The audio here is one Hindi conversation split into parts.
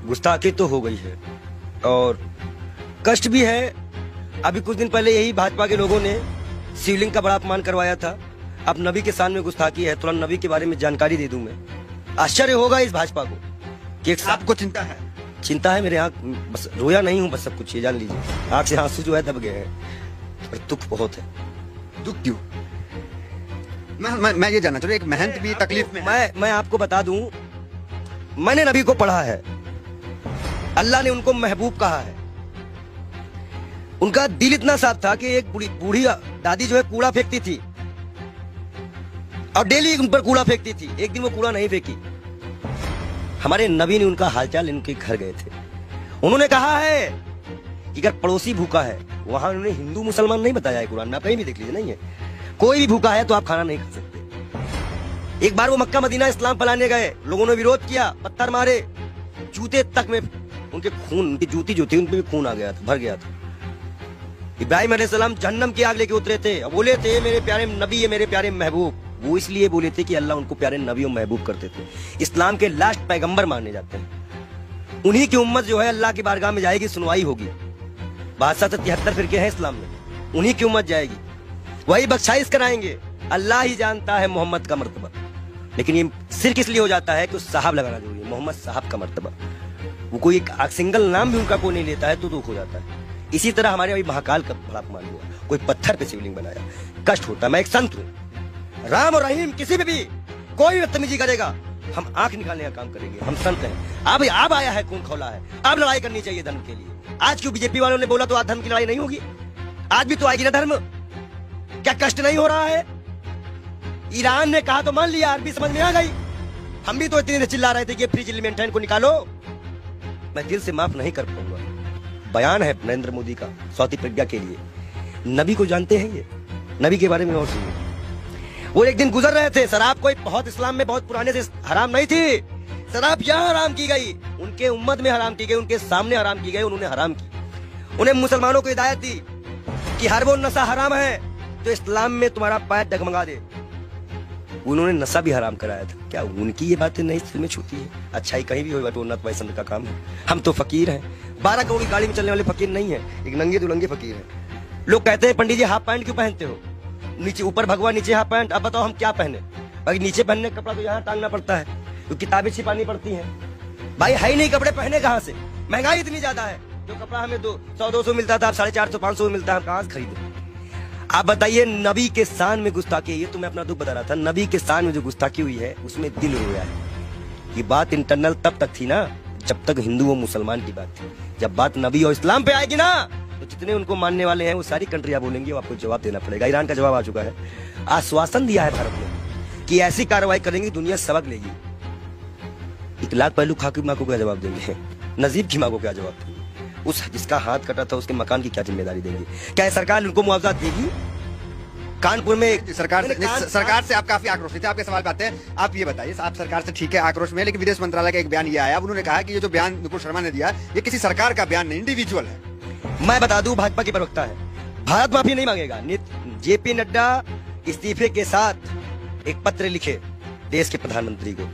गुस्ताखी तो हो गई है और कष्ट भी है। अभी कुछ दिन पहले यही भाजपा के लोगों ने शिवलिंग का बड़ा अपमान करवाया था। अब नबी के सामने गुस्ताखी है, तुरंत नबी के बारे में जानकारी दे दूं मैं। आश्चर्य होगा इस भाजपा को कि एक आपको चिंता है? चिंता है, मेरे आंख बस रोया नहीं हूं, बस सब कुछ ये जान लीजिए। आंख से आंसू जो है दब गए हैं और दुख बहुत है। दुख क्यों? मैं ये जानना चाहता हूं, एक महंत भी तकलीफ में है। मैं आपको बता दूं, मैंने नबी को पढ़ा है, अल्लाह ने उनको महबूब कहा है। उनका दिल इतना साफ था कि एक बूढ़ी दादी जो है कूड़ा फेंकती थी और डेली उन पर कूड़ा फेंकती थी। एक दिन वो कूड़ा नहीं फेंकी। हमारे नबी ने उनका हालचाल इनके घर गए थे। उन्होंने कहा है कि अगर पड़ोसी भूखा है, वहां उन्होंने हिंदू मुसलमान नहीं बताया है कुरान में, आप कहीं भी देख लीजिए, नहीं है। कोई भी भूखा है तो आप खाना नहीं खा सकते। एक बार वो मक्का मदीना इस्लाम फैलाने गए, लोगों ने विरोध किया, पत्थर मारे, जूते तक में उनके खून, उनकी जूती जो थी उन पे भी खून आ गया था, भर गया था। इब्राहिम अलैहिस्सलाम जहन्नम की आग लेके उतरे थे, बोले थे मेरे प्यारे नबी है, मेरे प्यारे महबूब। वो इसलिए बोले थे कि अल्लाह उनको प्यारे नबी और महबूब करते थे। इस्लाम के लास्ट पैगंबर माने जाते हैं। उन्हीं की उम्मत जो है अल्लाह की बारगाह में जाएगी, सुनवाई होगी। 7273 फिरके हैं इस्लाम में, उन्हीं की उम्मत जाएगी, वही बख्शाइश कराएंगे। अल्लाह ही जानता है मोहम्मद का मर्तबा, लेकिन ये सिर्फ इसलिए हो जाता है कि उस साहब लगाना जरूरी है, मोहम्मद साहब का मर्तबा। वो कोई एक सिंगल नाम भी उनका कोई नहीं लेता है तो दुख हो जाता है। इसी तरह हमारे अभी महाकाल का बड़ा अपमान हुआ, कोई पत्थर पे शिवलिंग बनाया, कष्ट होता है। मैं एक संत हूँ, राम और रहीम किसी पे भी कोई बदतमीजी करेगा हम आंख निकालने का काम करेंगे। हम संत हैं। अब आया है, खून खौला है, अब लड़ाई करनी चाहिए धर्म के लिए। आज क्यों बीजेपी वालों ने बोला तो आज धर्म की लड़ाई नहीं होगी? आज भी तो आएगी ना धर्म। क्या कष्ट नहीं हो रहा है? ईरान ने कहा तो मान लिया, अरबी समझ में आ गई। हम भी तो इतनी देर चिल्ला रहे थे कि फ्री चिल्ली को निकालो। मैं दिल से माफ नहीं कर पाऊंगा। बयान है नरेंद्र मोदी का सौती प्रज्ञा के लिए। नबी को जानते हैं ये, नबी के बारे में और सुनिए। वो एक दिन गुजर रहे थे, शराब कोई बहुत इस्लाम में बहुत पुराने से हराम नहीं थी। शराब यहाँ हराम की गई, उनके उम्मत में हराम की गई, उनके सामने हराम की गई, उन्होंने हराम की। उन्हें मुसलमानों को हिदायत दी कि हर वो नशा हराम है जो इस्लाम में तुम्हारा पैर डगमगा दे। उन्होंने नशा भी हराम कराया था। क्या उनकी ये बातें नहीं दिल में छूती है? अच्छाई कहीं भी हो, तो उन्नत भाई संत का काम है। हम तो फकीर हैं, 12 करोड़ की गाड़ी में चलने वाले फकीर नहीं है, एक नंगे दुलंगे फकीर हैं। लोग कहते हैं पंडित जी हाफ पैंट क्यों पहनते हो? नीचे ऊपर भगवा, नीचे हाफ पैंट। अब बताओ हम क्या पहने? भाई नीचे पहनने का कपड़ा तो यहाँ टांगना पड़ता है, तो किताबें छिपानी पड़ती हैं। भाई है ही नहीं कपड़े, पहने कहाँ से? महंगाई इतनी ज्यादा है, जो कपड़ा हमें 100-200 मिलता था, अब 450-500 मिलता है, हम कहाँ से खरीदे? आप बताइए, नबी के शान में गुस्ताखी, ये तो मैं अपना दुख बता रहा था। नबी के शान में जो गुस्ताखी हुई है उसमें दिल रोया है। ये बात इंटरनल तब तक थी ना जब तक हिंदू और मुसलमान की बात थी। जब बात नबी और इस्लाम पे आएगी ना, तो जितने उनको मानने वाले हैं वो सारी कंट्रियां बोलेंगे, वो आपको जवाब देना पड़ेगा। ईरान का जवाब आ चुका है, आश्वासन दिया है भारत ने कि ऐसी कार्रवाई करेंगे दुनिया सबक लेगी। इकलाक पहलू खा की माँ को क्या जवाब देंगे? नजीब की माँ को क्या जवाब देंगे? उस जिसका हाथ कटा था उसके मकान की क्या जिम्मेदारी देंगे? क्या सरकार उनको मुआवजा देगी? कानपुर में सरकार से आप काफी आक्रोशित थे। आपके सवाल पे आते हैं। आप ये बताइए, आप सरकार से ठीक है आक्रोश में, लेकिन विदेश मंत्रालय का एक बयान ये आया, उन्होंने कहा कि ये जो बयान नुपुर शर्मा ने दिया ये किसी सरकार का बयान नहीं, इंडिविजुअल है। मैं बता दूं, भाजपा की प्रवक्ता है, भारत माफी नहीं मांगेगा। जेपी नड्डा इस्तीफे के साथ एक पत्र लिखे देश के प्रधानमंत्री को।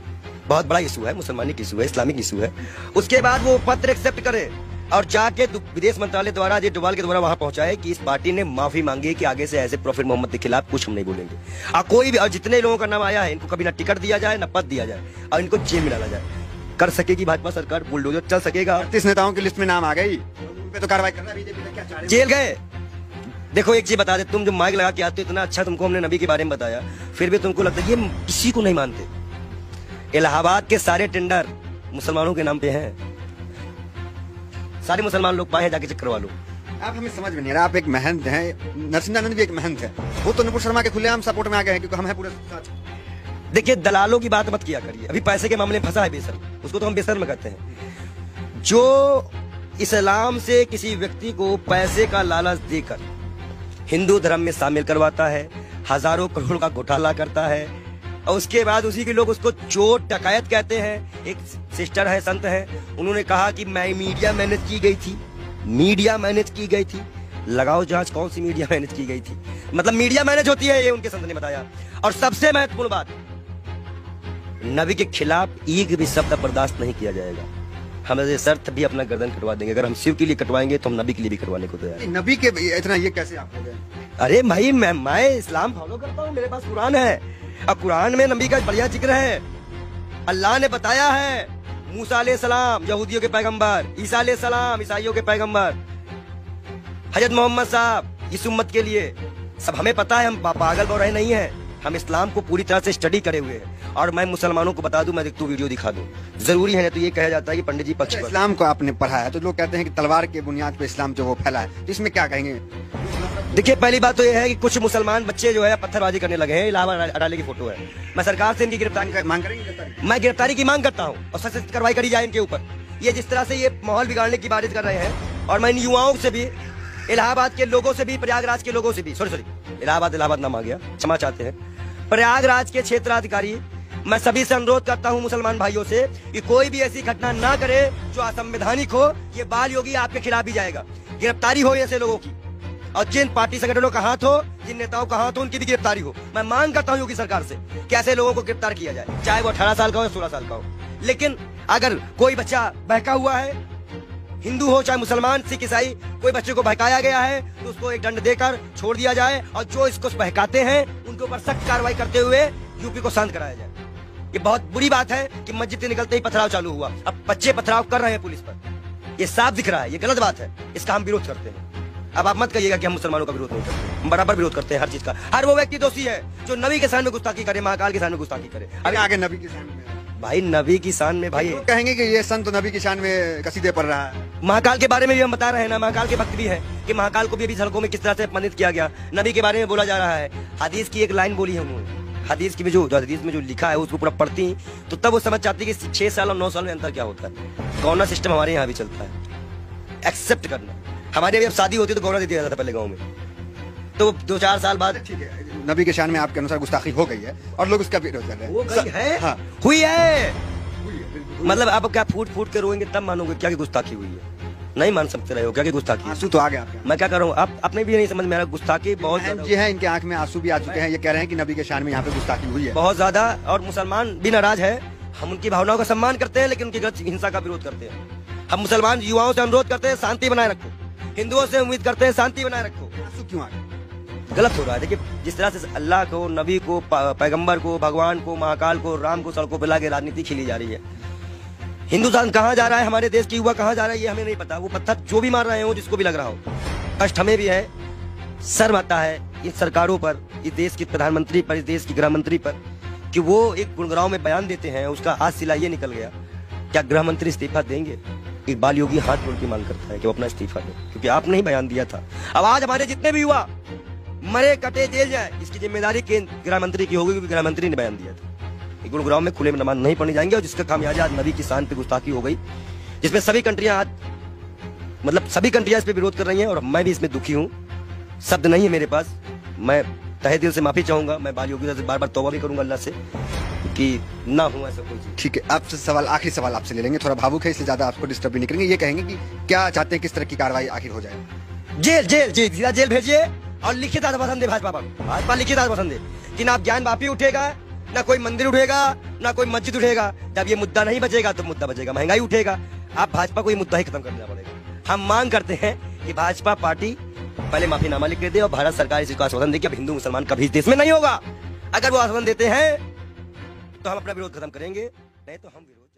बहुत बड़ा इशू है, मुसलमानी की इशू है, इस्लामिक इशू है। उसके बाद वो पत्र एक्सेप्ट करे और जाके विदेश मंत्रालय द्वारा अजय डोभाल के द्वारा वहां पहुंचाए कि इस पार्टी ने माफी मांगी कि आगे से ऐसे प्रॉफिट मोहम्मद के खिलाफ कुछ हम नहीं बोलेंगे। और कोई भी, और जितने लोगों का नाम आया है, इनको कभी ना टिकट दिया जाए, ना पद दिया जाए, और इनको जेल में डाला जाए। कर सकेगी भाजपा सरकार, बुलडोजर चल सकेगा। 38 नेताओं की लिस्ट में नाम आ गई, उन पे तो कार्रवाई करना बीजेपी ने क्या चाह रही है? जेल गए। देखो एक चीज बता दे, तुम जो माइक लगा के आते हो, इतना अच्छा तुमको हमने नबी के बारे में बताया, फिर भी तुमको लगता है ये किसी को नहीं मानते। इलाहाबाद के सारे टेंडर मुसलमानों के नाम पे हैं, सारे मुसलमान लोग पाए हैं, जाके चेक करवा लो। आप हमें समझ में नहीं रहा, आप एक महंत हैं, नरसिंहानंद भी एक महंत है, वो तो नुपुर शर्मा के खुलेआम सपोर्ट में आ गए हैं क्योंकि हम हैं पूरे साथ। देखिए, दलालों की बात मत किया करिए। अभी पैसे के मामले में फंसा है बेशर्म, उसको तो हम बेशर्म कहते हैं। जो इस्लाम से किसी व्यक्ति को पैसे का लालच देकर हिंदू धर्म में शामिल करवाता है, हजारों करोड़ का घोटाला करता है, और उसके बाद उसी के लोग उसको चोर डकैत कहते हैं। एक सिस्टर है, संत है, उन्होंने कहा कि मैं मीडिया मैनेज की गई थी, मीडिया मैनेज की गई थी। लगाओ जांच, कौन सी मीडिया मैनेज की गई थी? मतलब मीडिया मैनेज होती है, ये उनके संत ने बताया। और सबसे महत्वपूर्ण बात, नबी के खिलाफ एक भी शब्द बर्दाश्त नहीं किया जाएगा। हम ऐसे शर्त भी अपना गर्दन कटवा देंगे। अगर हम शिव के लिए कटवाएंगे तो हम नबी के लिए भी कटवाने को तैयार हैं। नबी के इतना ये कैसे आप हो गए? अरे भाई मैं इस्लाम फॉलो करता हूँ, मेरे पास कुरान है। अब कुरान में नबी का बढ़िया जिक्र है। अल्लाह ने बताया है, मूसा अलैहिस्सलाम यहूदियों के पैगंबर, ईसा अलैहिस्सलाम ईसाइयों के पैगंबर, हजरत मोहम्मद साहब इस उम्मत के लिए। सब हमें पता है, हम पागल बौराहे नहीं है। हम इस्लाम को पूरी तरह से स्टडी करे हुए हैं। और मैं मुसलमानों को बता दूं, मैं तू वीडियो दिखा दूं, जरूरी है ना। तो ये कहा जाता है कि पंडित जी पक्ष पर। इस्लाम को आपने पढ़ा है तो लोग कहते हैं कि तलवार के बुनियाद पे इस्लाम जो वो फैला है, तो इसमें क्या कहेंगे? देखिए, पहली बात तो ये है कि कुछ मुसलमान बच्चे जो है पत्थरबाजी करने लगे हैं। इलाहाबाद अडाले की फोटो है। मैं सरकार से इनकी गिरफ्तारी मांग करेंगे? मैं गिरफ्तारी की मांग करता हूँ और सख्त कार्रवाई करी जाए इनके ऊपर। ये जिस तरह से ये माहौल बिगाड़ने की बारिश कर रहे हैं, और मैं इन युवाओं से भी, इलाहाबाद के लोगों से भी, प्रयागराज के लोगों से भी, सॉरी इलाहाबाद नाम आ गया, क्षमा चाहते हैं, प्रयागराज के क्षेत्राधिकारी, मैं सभी से अनुरोध करता हूं मुसलमान भाइयों से कि कोई भी ऐसी घटना ना करे जो असंवैधानिक हो। ये बाल योगी आपके खिलाफ भी जाएगा। गिरफ्तारी हो ऐसे लोगों की, और जिन पार्टी संगठनों का हाथ हो, जिन नेताओं का हाथ हो, उनकी भी गिरफ्तारी हो। मैं मांग करता हूं योगी सरकार से कि ऐसे लोगों को गिरफ्तार किया जाए, चाहे वो 18 साल का हो या 16 साल का हो। लेकिन अगर कोई बच्चा बहका हुआ है, हिंदू हो चाहे मुसलमान, सिख, ईसाई, कोई बच्चे को बहकाया गया है तो उसको एक दंड देकर छोड़ दिया जाए, और जो इसको बहकाते हैं उनके ऊपर सख्त कार्रवाई करते हुए यूपी को शांत कराया जाए। ये बहुत बुरी बात है कि मस्जिद से निकलते ही पथराव चालू हुआ। अब बच्चे पथराव कर रहे हैं पुलिस पर, ये साफ दिख रहा है, ये गलत बात है। इसका हम विरोध करते हैं। अब आप मत कहिएगा कि हम मुसलमानों का विरोध नहीं करते, हम बराबर विरोध करते हैं हर चीज का। हर वो व्यक्ति दोषी है जो नबी के सामने गुस्ताखी करे, महाकाल के सामने गुस्ताखी करे। अभी आगे नबी की शान में भाई, नबी की शान में भाई कहेंगे कि ये संत नबी की शान में कसीदे पढ़ रहा है। महाकाल के बारे में भी हम बता रहे हैं ना, महाकाल के भक्त भी है कि महाकाल को भी अभी सड़कों में किस तरह से अपमानित किया गया। नबी के बारे में बोला जा रहा है। हदीस की एक लाइन बोली है उन्होंने, हदीस की जो हदीस में जो लिखा है उसको पूरा पढ़ती तो तब वो समझ जाती कि 6 साल और 9 साल में अंतर क्या होता है। गौना सिस्टम हमारे यहाँ भी चलता है, एक्सेप्ट करना। हमारे अभी अब शादी होती तो गौना दे दिया जाता था पहले गाँव में, तो 2-4 साल बाद। ठीक है, नबी के शान में आपके अनुसार गुस्ताखी हो गई है और लोग उसका विरोध कर रहे हैं। वो गई है, हाँ। हुई है। मतलब आप क्या फूट फूट के रोएंगे तब मानोगे क्या कि गुस्ताखी हुई है? नहीं मान सकते रहे हो क्या कि गुस्ताखी? आंसू तो आ गया आपके। मैं क्या कर रहा हूँ, आप अपने भी नहीं समझ में आ रहा। गुस्ताखी बहुत जी है, इनके आंख में आंसू भी आ चुके हैं। ये कह रहे हैं कि नबी के शान में यहाँ पे गुस्ताखी हुई है बहुत ज्यादा, और मुसलमान भी नाराज है। हम उनकी भावनाओं का सम्मान करते हैं लेकिन उनकी गलत हिंसा का विरोध करते हैं। हम मुसलमान युवाओं से अनुरोध करते हैं शांति बनाए रखो, हिंदुओं से उम्मीद करते हैं शांति बनाए रखो। आंसू क्यों आ गए? गलत हो रहा है। देखिए, जिस तरह से अल्लाह को, नबी को, पैगंबर को, भगवान को, महाकाल को, राम को सड़कों पर लाके राजनीति खेली जा रही है। हिंदुस्तान कहाँ जा रहा है, हमारे देश की युवा कहाँ जा रहा है, ये हमें नहीं पता। वो पत्थर जो भी मार रहे हो, जिसको भी लग रहा हो, कष्ट हमें भी है, शर्म आता है इन सरकारों पर, इस देश के प्रधानमंत्री पर, इस देश की गृह मंत्री पर, कि वो एक गुड़गांव में बयान देते हैं, उसका आज सिला ये निकल गया। क्या गृह मंत्री इस्तीफा देंगे? इकबाल योगी हाथ जोड़ के मांग करता है कि वो अपना इस्तीफा दे, क्योंकि आपने ही बयान दिया था। अब आज हमारे जितने भी युवा मरे कटे जेल जाए, इसकी जिम्मेदारी केंद्र गृह मंत्री की होगी, क्योंकि गृह मंत्री ने बयान दिया था। गुरुग्राम में खुले में नमाज नहीं पढ़ने जाएंगे, और जिसका खामियाजा आज नबी की शान पे गुस्ताखी हो गई, जिसमें सभी कंट्रियां आज, मतलब सभी कंट्रियां इस पे विरोध कर रही हैं, और मैं भी इसमें दुखी हूं। शब्द नहीं है मेरे पास। मैं तहे दिल से माफी चाहूंगा। मैं बाल योगी से बार बार तौबा भी करूंगा अल्लाह से कि ना हो ऐसा कोई चीज। ठीक है, आपसे सवाल, आखिरी सवाल आपसे ले लेंगे। थोड़ा भावुक है इसलिए ज्यादा आपको डिस्टर्ब भी नहीं करेंगे। ये कहेंगे कि क्या चाहते हैं, किस तरह की कार्रवाई आखिर हो जाए? जेल जेल जेल सीधा जेल भेजिए, और लिखित पसंद है भाजपा पर। भाजपा लिखित पसंद है कि ना ज्ञान वापी उठेगा, ना कोई मंदिर उठेगा, ना कोई मस्जिद उठेगा। जब ये मुद्दा नहीं बचेगा तो मुद्दा बचेगा महंगाई उठेगा। आप भाजपा को ये मुद्दा ही खत्म कर देना पड़ेगा। हम मांग करते हैं कि भाजपा पार्टी पहले माफीनामा लिख दे और भारत सरकार इसको आश्वासन दे कि अब हिंदू मुसलमान कभी इस देश में नहीं होगा। अगर वो आश्वासन देते हैं तो हम अपना विरोध खत्म करेंगे, नहीं तो हम विरोध